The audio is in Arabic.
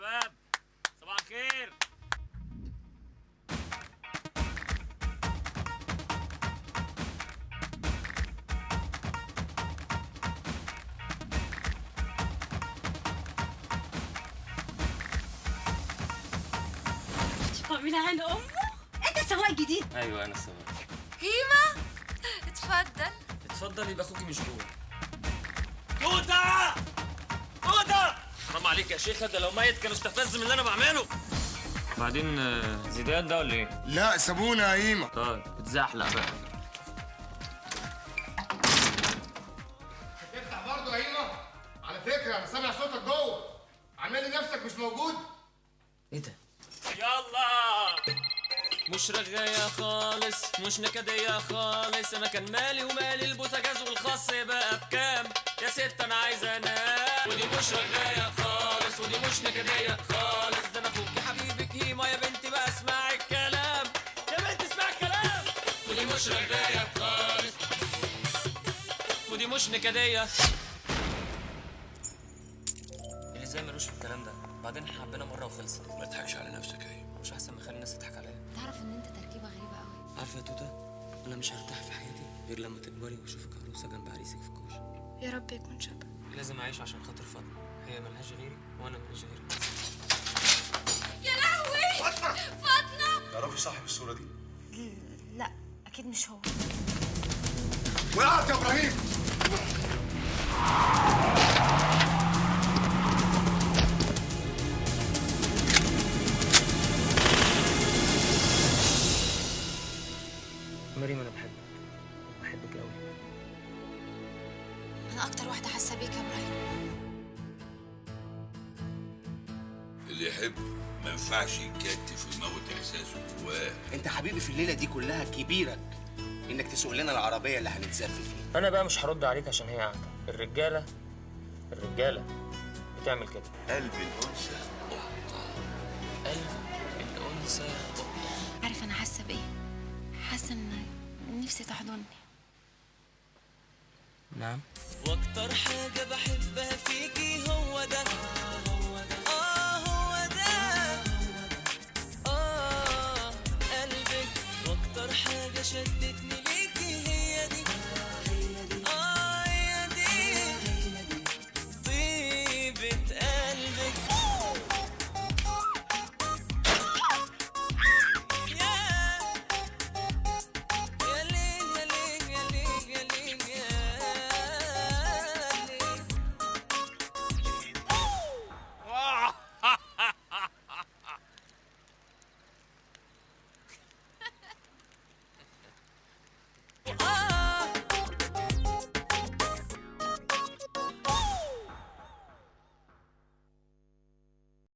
شباب، صباح الخير. من عين امه. انت السواق الجديد؟ ايوه انا السواق. هيما اتفضل. اتفضل، يبقى اخوكي مش جوه. توته توته، حرام عليك يا شيخه، ده لو ميت كان استفز من اللي انا بعمله. بعدين زيدان ده ولا ايه؟ لا سابونا يا هيما. طيب اتزحلق بقى. هتفتح برضه يا هيما؟ على فكره انا سامع صوتك جوه، عامل لي نفسك مش موجود. ايه ده؟ يلا، مش رغاية خالص، مش نكدية خالص. انا كان مالي ومالي البوتاجاز والخاص بقى بكام؟ يا ست انا عايز انام. ودي مش رغاية خالص، ودي مش نكدية خالص. ده انا اخوك يا حبيبك هيما، يا بنتي بقى اسمعي الكلام، يا بنتي اسمعي الكلام. ودي مش رغاية خالص، ودي مش نكدية. اللي زي ملوش في الكلام ده، بعدين احنا حبينا مرة وخلصت. ما تضحكش على نفسك يا هيما. مش احسن ما اخلي الناس تضحك عليا؟ تعرف ان انت تركيبه غريبه قوي. عارفه يا توته، انا مش هرتاح في حياتي غير لما تكبري واشوفك عروسه جنب عريسك في الكوشه. يا رب يكون شبه. لازم اعيش عشان خاطر فاطمه، هي ملهاش غيري وانا ماليش غيرها. يا لهوي فاطمه. تعرفي صاحب الصورة دي؟ لا اكيد مش هو. وقعت يا ابراهيم. مريم انا بحبك قوي. انا اكتر واحده حاسه بيك يا ابراهيم. اللي يحب ما ينفعش يكتف ويموت احساسه جواه. انت حبيبي في الليله دي كلها كبيرك انك تسوق لنا العربيه اللي هنتزف فيها. انا بقى مش هرد عليك عشان هي قاعده. الرجاله بتعمل كده. قلب الانثى قطه. قلب الانثى قطه. عارف انا حاسه بايه؟ حاسه ان نفسي تحضني. نعم. واكتر حاجه بحبها فيكي هو ده، هو ده قلبك. واكتر حاجه شدتني